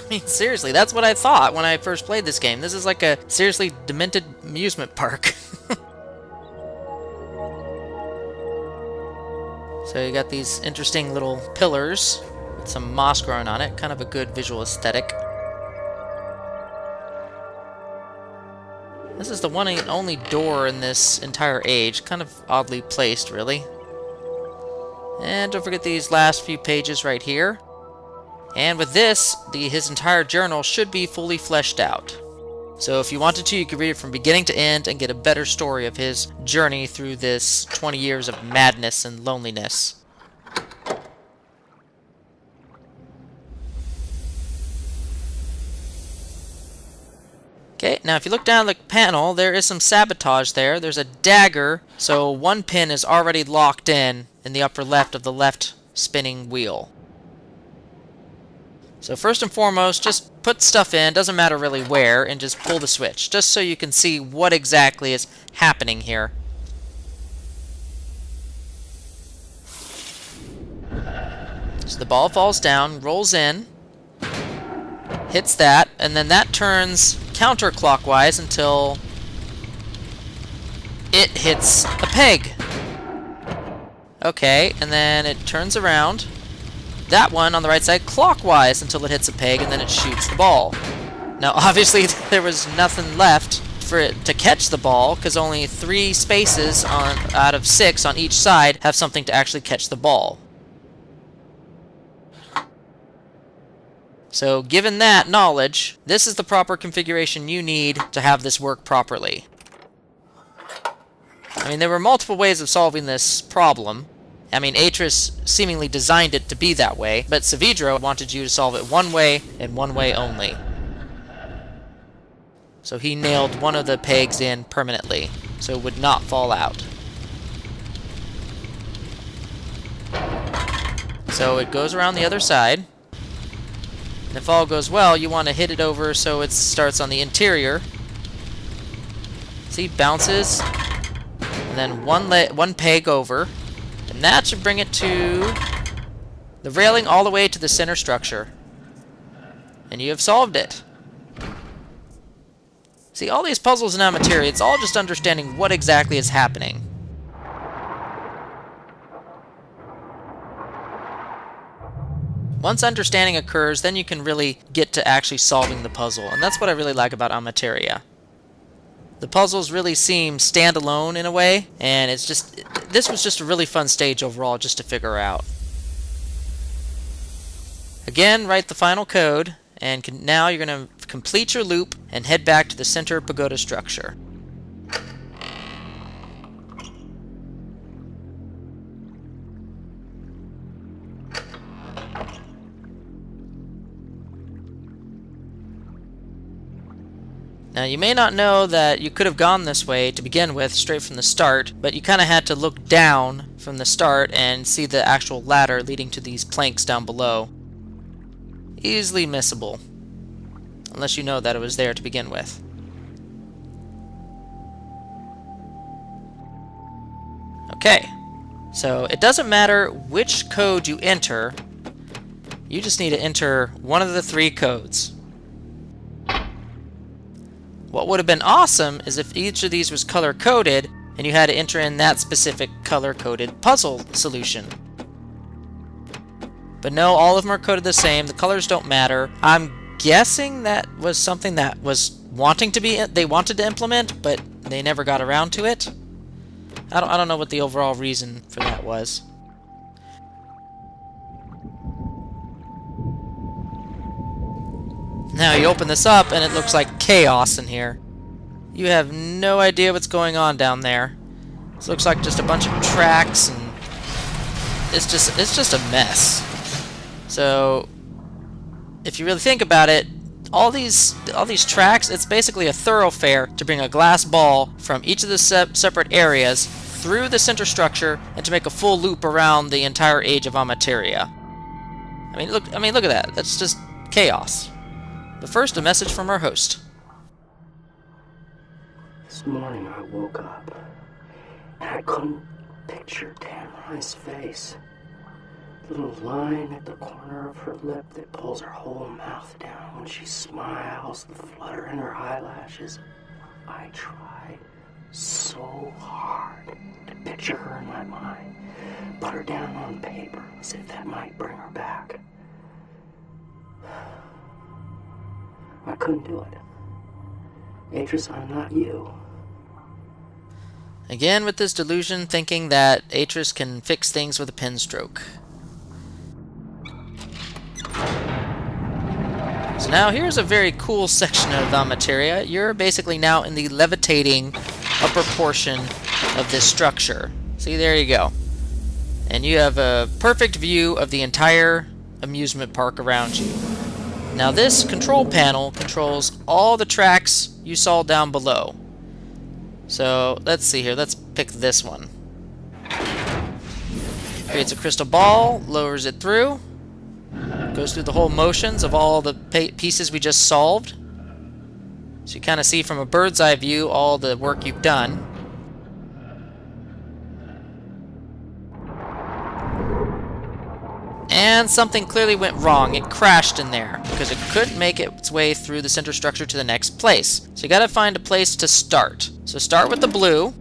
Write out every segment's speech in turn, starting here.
I mean, seriously, that's what I thought when I first played this game. This is like a seriously demented amusement park. So you got these interesting little pillars with some moss growing on it. Kind of a good visual aesthetic. This is the one and only door in this entire age. Kind of oddly placed, really. And don't forget these last few pages right here. And with this, his entire journal should be fully fleshed out. So if you wanted to, you could read it from beginning to end and get a better story of his journey through this 20 years of madness and loneliness. Okay, now if you look down the panel, there is some sabotage there. There's a dagger, so one pin is already locked in the upper left of the left spinning wheel. So first and foremost, just put stuff in, doesn't matter really where, and just pull the switch, just so you can see what exactly is happening here. So the ball falls down, rolls in, hits that, and then that turns counterclockwise until it hits a peg. Okay, and then it turns around. That one on the right side clockwise until it hits a peg, and then it shoots the ball. Now, obviously, there was nothing left for it to catch the ball, because only 3 spaces out of 6 on each side have something to actually catch the ball. So, given that knowledge, this is the proper configuration you need to have this work properly. I mean, there were multiple ways of solving this problem. I mean, Atrus seemingly designed it to be that way, but Saavedro wanted you to solve it one way, and one way only. So he nailed one of the pegs in permanently, so it would not fall out. So it goes around the other side. And if all goes well, you want to hit it over so it starts on the interior. See, bounces, and then one peg over. And that should bring it to the railing all the way to the center structure. And you have solved it. See, all these puzzles in Amateria, it's all just understanding what exactly is happening. Once understanding occurs, then you can really get to actually solving the puzzle. And that's what I really like about Amateria. The puzzles really seem standalone in a way, and this was just a really fun stage overall just to figure out. Again, write the final code, and now you're going to complete your loop and head back to the center pagoda structure. Now, you may not know that you could have gone this way to begin with, straight from the start, but you kind of had to look down from the start and see the actual ladder leading to these planks down below. Easily missable, unless you know that it was there to begin with. Okay, so it doesn't matter which code you enter, you just need to enter one of the 3 codes. What would have been awesome is if each of these was color-coded, and you had to enter in that specific color-coded puzzle solution. But no, all of them are coded the same, the colors don't matter. I'm guessing that was something that was they wanted to implement, but they never got around to it. I don't know what the overall reason for that was. Now you open this up and it looks like chaos in here. You have no idea what's going on down there. This looks like just a bunch of tracks, and it's just a mess. So if you really think about it, all these tracks, it's basically a thoroughfare to bring a glass ball from each of the separate areas through the center structure and to make a full loop around the entire age of Amateria. I mean, look at that. That's just chaos. But first, a message from our host. This morning I woke up and I couldn't picture Tamara's face. Little line at the corner of her lip that pulls her whole mouth down when she smiles, the flutter in her eyelashes. I tried so hard to picture her in my mind, put her down on paper as if that might bring her back. I couldn't do it. Atrus, I'm not you. Again with this delusion, thinking that Atrus can fix things with a pen stroke. So now here's a very cool section of Amateria. You're basically now in the levitating upper portion of this structure. See, there you go. And you have a perfect view of the entire amusement park around you. Now this control panel controls all the tracks you saw down below. So let's see here, let's pick this one. Creates a crystal ball, lowers it through, goes through the whole motions of all the pieces we just solved. So you kind of see from a bird's eye view all the work you've done. And something clearly went wrong. It crashed in there because it couldn't make its way through the center structure to the next place. So you gotta find a place to start. So start with the blue.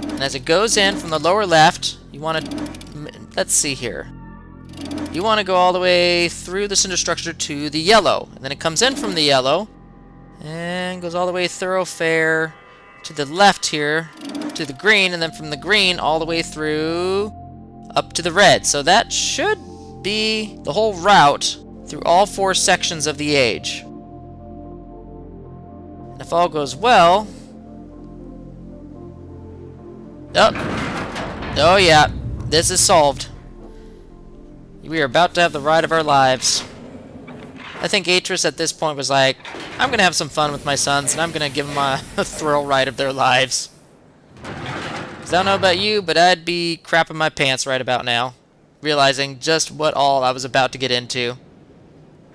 And as it goes in from the lower left, you want to, let's see here. You want to go all the way through the center structure to the yellow. And then it comes in from the yellow and goes all the way thoroughfare to the left here to the green, and then from the green all the way through up to the red. So that should be the whole route through all 4 sections of the age. And if all goes well... Oh yeah, this is solved. We are about to have the ride of our lives. I think Atrus at this point was like, I'm going to have some fun with my sons, and I'm going to give them a thrill ride of their lives. I don't know about you, but I'd be crapping my pants right about now, realizing just what all I was about to get into.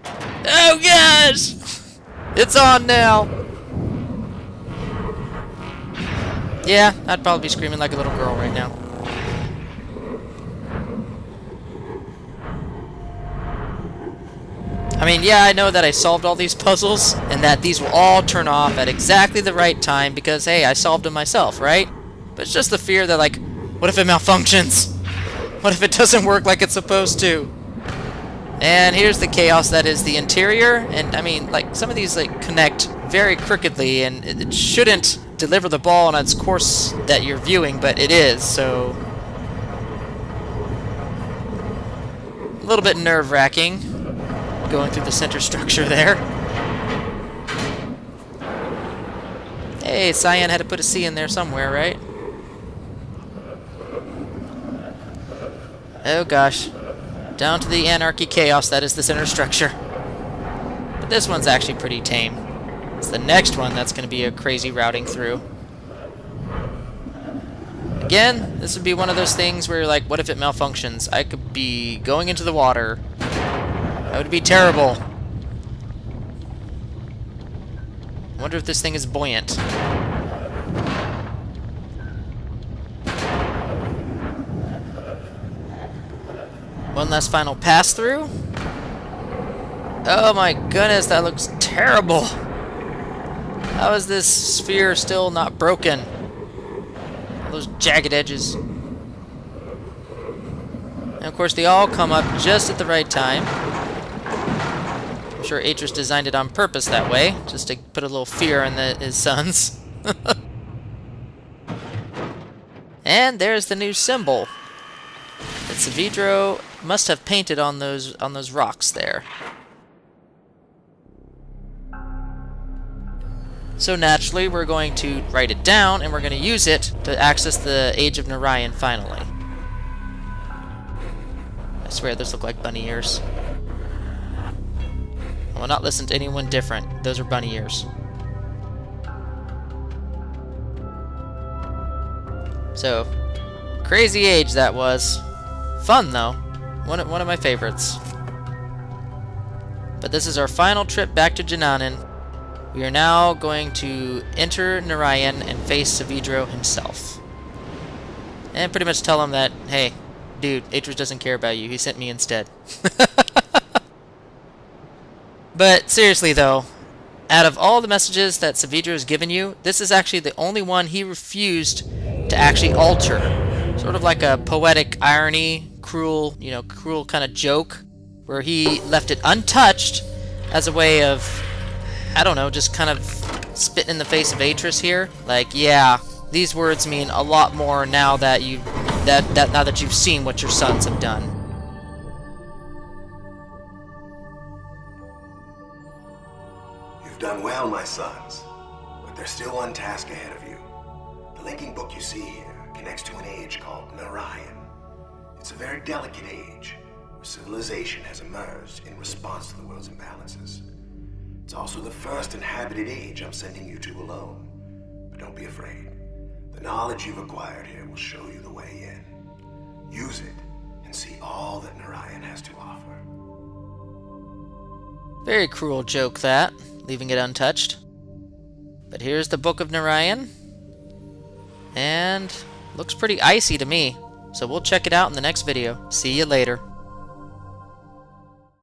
Oh gosh! It's on now! Yeah, I'd probably be screaming like a little girl right now. I mean, yeah, I know that I solved all these puzzles, and that these will all turn off at exactly the right time, because, hey, I solved them myself, right? But it's just the fear that, like, what if it malfunctions? What if it doesn't work like it's supposed to? And here's the chaos that is the interior, and, I mean, like, some of these, like, connect very crookedly, and it shouldn't deliver the ball on its course that you're viewing, but it is, so... a little bit nerve-wracking, going through the center structure there. Hey, Cyan had to put a C in there somewhere, right? Oh gosh. Down to the anarchy chaos that is the center structure. But this one's actually pretty tame. It's the next one that's going to be a crazy routing through. Again, this would be one of those things where you're like, what if it malfunctions? I could be going into the water. That would be terrible. I wonder if this thing is buoyant. One last final pass through. Oh my goodness, that looks terrible. How is this sphere still not broken? All those jagged edges. And of course they all come up just at the right time. I'm sure Atrus designed it on purpose that way, just to put a little fear in his sons. And there's the new symbol that Saavedro must have painted on those rocks there. So naturally, we're going to write it down, and we're going to use it to access the Age of Narayan finally. I swear, those look like bunny ears. I will not listen to anyone different. Those are bunny ears. So, crazy age that was. Fun, though. One of my favorites. But this is our final trip back to Jananan. We are now going to enter Narayan and face Saavedro himself. And pretty much tell him that, hey, dude, Atrus doesn't care about you. He sent me instead. But seriously, though, out of all the messages that Saavedro has given you, this is actually the only one he refused to actually alter. Sort of like a poetic irony, cruel kind of joke, where he left it untouched as a way of, I don't know, just kind of spitting in the face of Atrus here. Like, yeah, these words mean a lot more now that you've seen what your sons have done. You've done well, my sons, but there's still one task ahead of you. The linking book you see here connects to an age called Narayan. It's a very delicate age, where civilization has emerged in response to the world's imbalances. It's also the first inhabited age I'm sending you to alone. But don't be afraid. The knowledge you've acquired here will show you the way in. Use it, and see all that Narayan has to offer. Very cruel joke, that, leaving it untouched. But here's the Book of Narayan. And looks pretty icy to me. So we'll check it out in the next video. See you later.